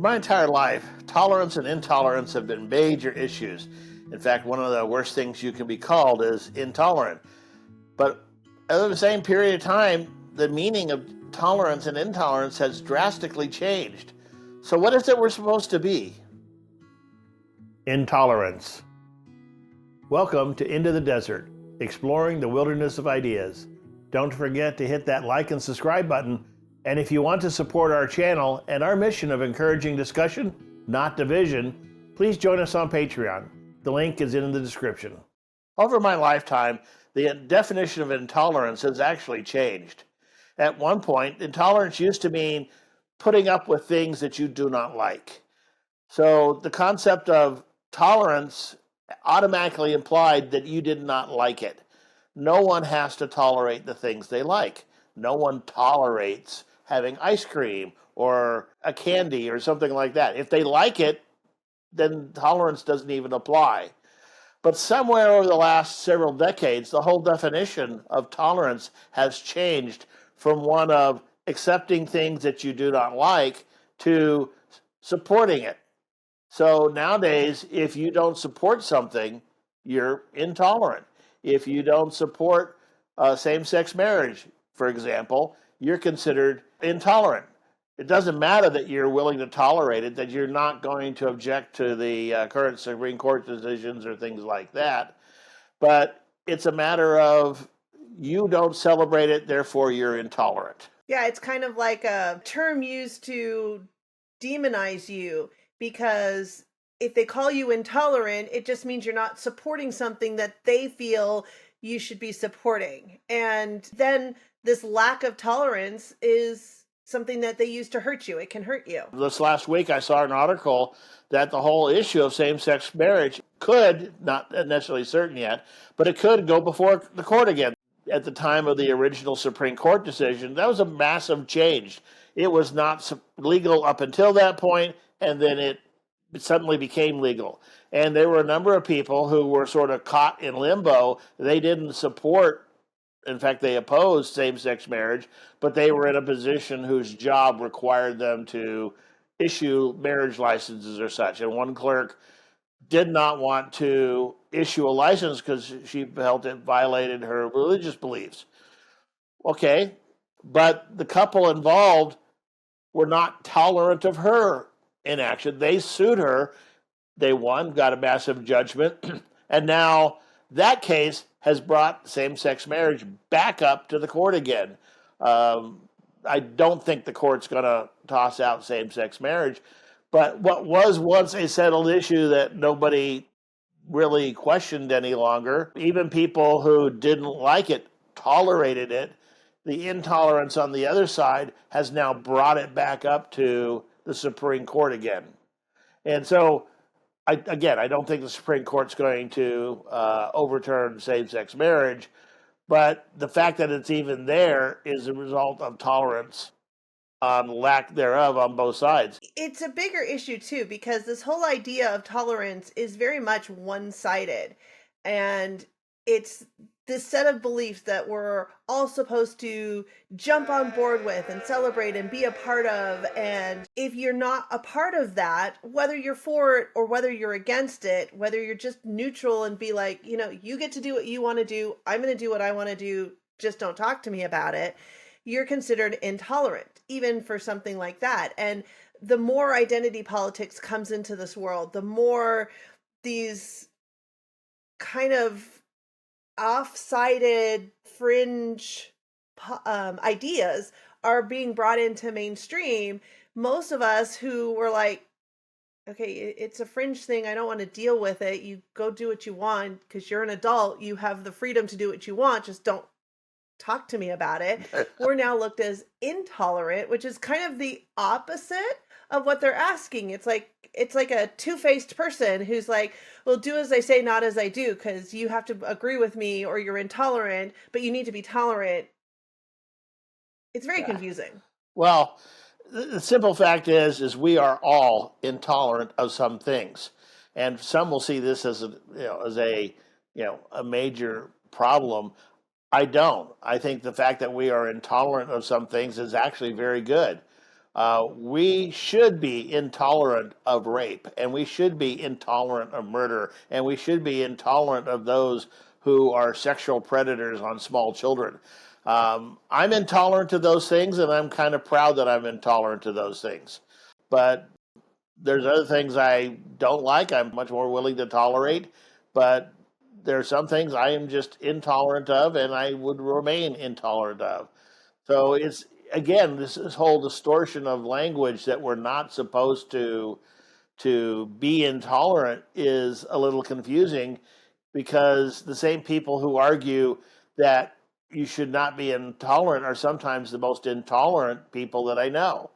For my entire life, tolerance and intolerance have been major issues. In fact, one of the worst things you can be called is intolerant. But over the same period of time, the meaning of tolerance and intolerance has drastically changed. So what is it we're supposed to be? Intolerance. Welcome to Into the Desert, exploring the wilderness of ideas. Don't forget to hit that like and subscribe button. And if you want to support our channel and our mission of encouraging discussion, not division, please join us on Patreon. The link is in the description. Over my lifetime, the definition of intolerance has actually changed. At one point, intolerance used to mean putting up with things that you do not like. So the concept of tolerance automatically implied that you did not like it. No one has to tolerate the things they like. No one tolerates having ice cream or a candy or something like that. If they like it, then tolerance doesn't even apply. But somewhere over the last several decades, the whole definition of tolerance has changed from one of accepting things that you do not like to supporting it. So nowadays, if you don't support something, you're intolerant. If you don't support same-sex marriage, for example, you're considered intolerant. It doesn't matter that you're willing to tolerate it, that you're not going to object to the current Supreme Court decisions or things like that. But it's a matter of you don't celebrate it, therefore you're intolerant. Yeah, it's kind of like a term used to demonize you, because if they call you intolerant, it just means you're not supporting something that they feel you should be supporting. And then this lack of tolerance is something that they use to hurt you. It can hurt you. This last week, I saw an article that the whole issue of same-sex marriage could, not necessarily certain yet, but it could go before the court again. At the time of the original Supreme Court decision, that was a massive change. It was not legal up until that point, and then it suddenly became legal. And there were a number of people who were sort of caught in limbo. They didn't support, in fact, they opposed same-sex marriage, but they were in a position whose job required them to issue marriage licenses or such. And one clerk did not want to issue a license because she felt it violated her religious beliefs. Okay, but the couple involved were not tolerant of her inaction. They sued her. They won, got a massive judgment, and now that case has brought same-sex marriage back up to the court again. I don't think the court's going to toss out same-sex marriage, but what was once a settled issue that nobody really questioned any longer, even people who didn't like it tolerated it, the intolerance on the other side has now brought it back up to the Supreme Court again. And so, I don't think the Supreme Court's going to overturn same-sex marriage, but the fact that it's even there is a result of tolerance on lack thereof on both sides. It's a bigger issue too, because this whole idea of tolerance is very much one-sided, and it's this set of beliefs that we're all supposed to jump on board with and celebrate and be a part of. And if you're not a part of that, whether you're for it or whether you're against it, whether you're just neutral and be like, you get to do what you want to do, I'm going to do what I want to do, just don't talk to me about it, you're considered intolerant, even for something like that. And the more identity politics comes into this world, the more these kind of off-sided fringe ideas are being brought into mainstream. Most of us who were like, okay, it's a fringe thing, I don't want to deal with it, you go do what you want because you're an adult, you have the freedom to do what you want, just don't talk to me about it. We're now looked as intolerant, which is kind of the opposite of what they're asking. It's like a two-faced person who's like, well, do as I say, not as I do, because you have to agree with me or you're intolerant, but you need to be tolerant. It's very confusing. Well, the simple fact is we are all intolerant of some things, and some will see this as a major problem. I don't. I think the fact that we are intolerant of some things is actually very good. We should be intolerant of rape, and we should be intolerant of murder, and we should be intolerant of those who are sexual predators on small children. I'm intolerant to those things, and I'm kind of proud that I'm intolerant to those things. But there's other things I don't like. I'm much more willing to tolerate, but there are some things I am just intolerant of, and I would remain intolerant of. So it's again this whole distortion of language that we're not supposed to be intolerant is a little confusing, because the same people who argue that you should not be intolerant are sometimes the most intolerant people that I know,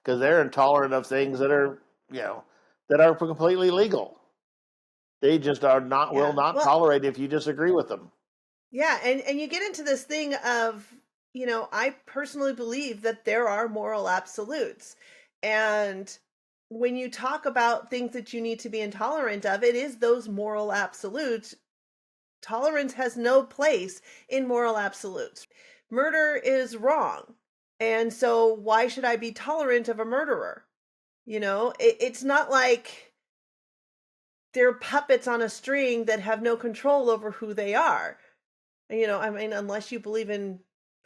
because they're intolerant of things that are, you know, that are completely legal. They just are not will Yeah. not Well, tolerate if you disagree with them. yeah, and you get into this thing of, I personally believe that there are moral absolutes. And when you talk about things that you need to be intolerant of, it is those moral absolutes. Tolerance has no place in moral absolutes. Murder is wrong. And so why should I be tolerant of a murderer? It's not like they're puppets on a string that have no control over who they are. I mean, unless you believe in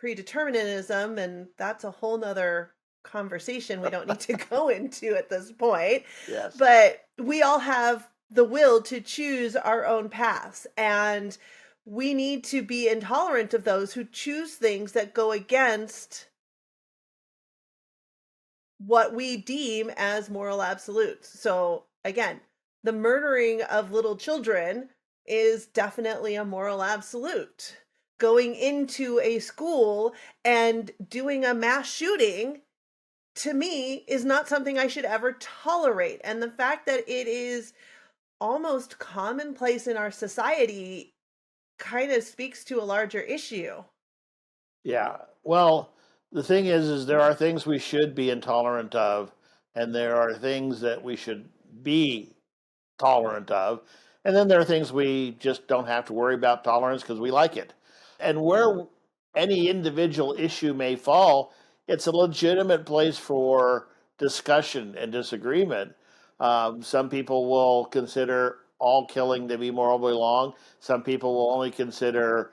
predeterminism, and that's a whole nother conversation we don't need to go into at this point. Yes. But we all have the will to choose our own paths, and we need to be intolerant of those who choose things that go against what we deem as moral absolutes. So again, the murdering of little children is definitely a moral absolute. Going into a school and doing a mass shooting, to me, is not something I should ever tolerate. And the fact that it is almost commonplace in our society kind of speaks to a larger issue. Yeah. Well, the thing is there are things we should be intolerant of, and there are things that we should be tolerant of. And then there are things we just don't have to worry about tolerance because we like it. And where any individual issue may fall, it's a legitimate place for discussion and disagreement. Some people will consider all killing to be morally wrong. Some people will only consider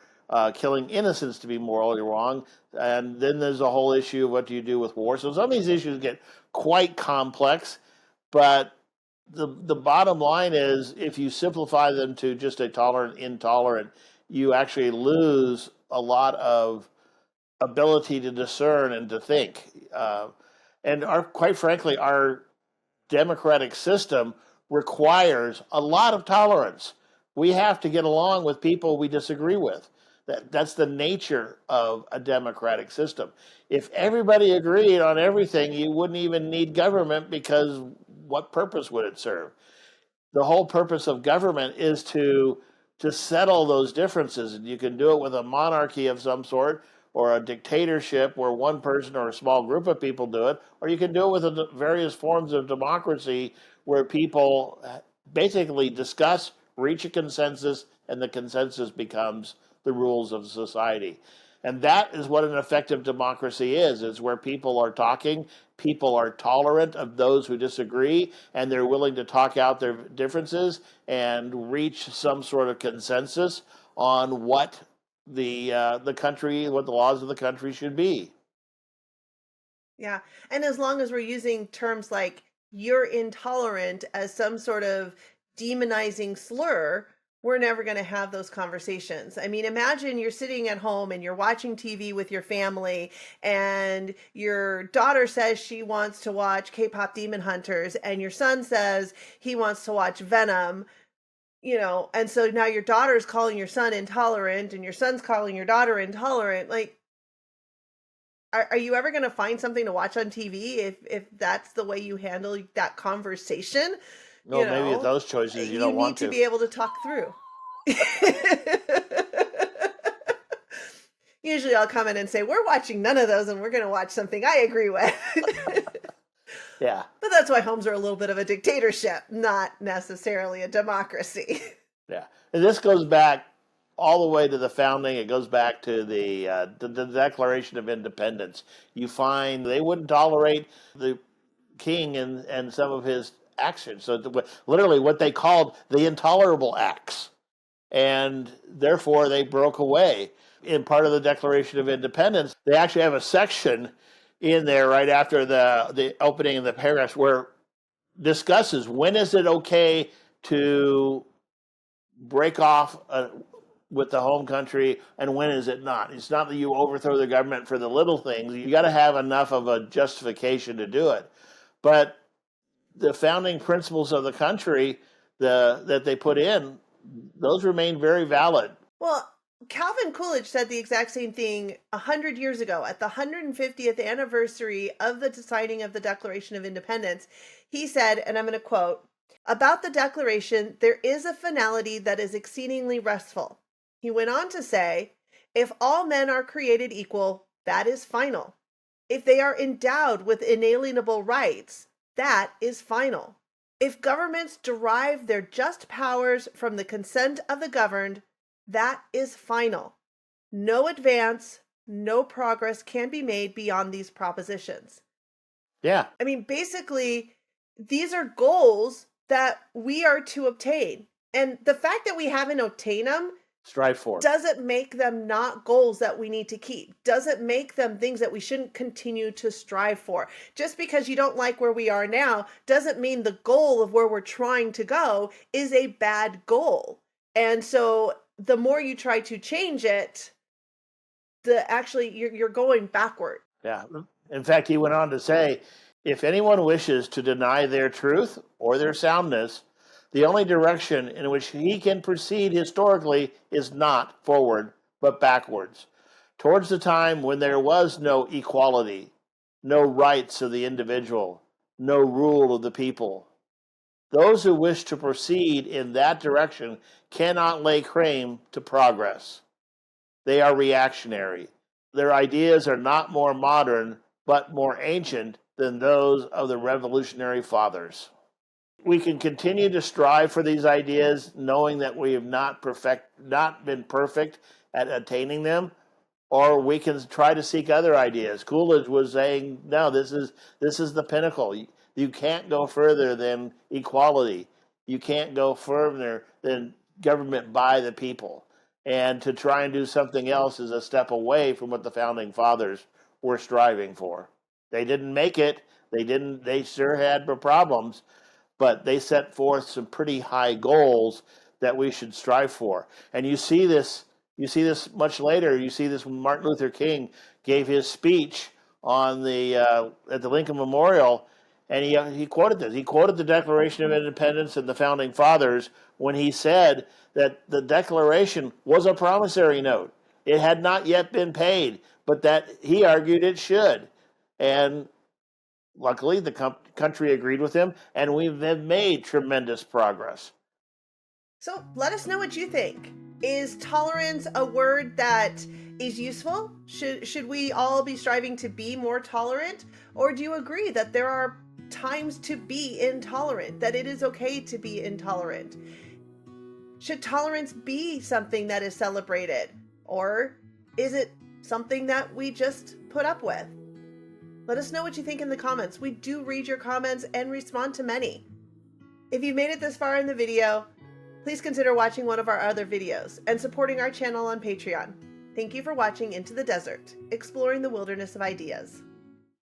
killing innocents to be morally wrong. And then there's a whole issue of what do you do with war. So some of these issues get quite complex, but the bottom line is if you simplify them to just a tolerant, intolerant, you actually lose a lot of ability to discern and to think. And quite frankly, our democratic system requires a lot of tolerance. We have to get along with people we disagree with. That's the nature of a democratic system. If everybody agreed on everything, you wouldn't even need government, because what purpose would it serve? The whole purpose of government is to settle those differences. And you can do it with a monarchy of some sort, or a dictatorship where one person or a small group of people do it, or you can do it with various forms of democracy where people basically discuss, reach a consensus, and the consensus becomes the rules of society. And that is what an effective democracy is where people are talking, people are tolerant of those who disagree, and they're willing to talk out their differences and reach some sort of consensus on what the country, what the laws of the country should be. Yeah. And as long as we're using terms like you're intolerant as some sort of demonizing slur, we're never going to have those conversations. I mean, imagine you're sitting at home and you're watching TV with your family, and your daughter says she wants to watch K-pop Demon Hunters, and your son says he wants to watch Venom. And so now your daughter's calling your son intolerant, and your son's calling your daughter intolerant. Like, are you ever going to find something to watch on TV if that's the way you handle that conversation? No, maybe with those choices you You don't need want to to. be able to talk through. Usually I'll come in and say, we're watching none of those and we're going to watch something I agree with. Yeah. But that's why homes are a little bit of a dictatorship, not necessarily a democracy. Yeah. And this goes back all the way to the founding. It goes back to the Declaration of Independence. You find they wouldn't tolerate the king and some of his actions. So literally what they called the intolerable acts. And therefore they broke away. In part of the Declaration of Independence, they actually have a section in there right after the opening of the paragraphs where discusses when is it okay to break off with the home country and when is it not. It's not that you overthrow the government for the little things. You got to have enough of a justification to do it. But the founding principles of the country that they put in, those remain very valid. Well, Calvin Coolidge said the exact same thing 100 years ago at the 150th anniversary of the signing of the Declaration of Independence. He said, and I'm going to quote, "About the Declaration, there is a finality that is exceedingly restful." He went on to say, "If all men are created equal, that is final. If they are endowed with inalienable rights, that is final. If governments derive their just powers from the consent of the governed, that is final. No advance, no progress can be made beyond these propositions." Yeah. I mean, basically, these are goals that we are to obtain. And the fact that we haven't obtained them Strive for. doesn't make them not goals that we need to keep. Doesn't make them things that we shouldn't continue to strive for. Just because you don't like where we are now doesn't mean the goal of where we're trying to go is a bad goal. And so the more you try to change it, you're going backward. Yeah. In fact, he went on to say, if anyone wishes to deny their truth or their soundness, the only direction in which he can proceed historically is not forward, but backwards, towards the time when there was no equality, no rights of the individual, no rule of the people. Those who wish to proceed in that direction cannot lay claim to progress. They are reactionary. Their ideas are not more modern, but more ancient than those of the revolutionary fathers. We can continue to strive for these ideas, knowing that we have not been perfect at attaining them, or we can try to seek other ideas. Coolidge was saying, no, this is the pinnacle. You can't go further than equality. You can't go further than government by the people. And to try and do something else is a step away from what the founding fathers were striving for. They didn't make it. They sure had problems, but they set forth some pretty high goals that we should strive for. And you see this much later. You see this when Martin Luther King gave his speech on at the Lincoln Memorial, and he quoted this. He quoted the Declaration of Independence and the founding fathers when he said that the Declaration was a promissory note. It had not yet been paid, but that he argued it should. And luckily, the country agreed with him, and we've made tremendous progress. So let us know what you think. Is tolerance a word that is useful? Should we all be striving to be more tolerant? Or do you agree that there are times to be intolerant, that it is okay to be intolerant? Should tolerance be something that is celebrated? Or is it something that we just put up with? Let us know what you think in the comments. We do read your comments and respond to many. If you made it this far in the video, please consider watching one of our other videos and supporting our channel on Patreon. Thank you for watching Into the Desert, exploring the wilderness of ideas.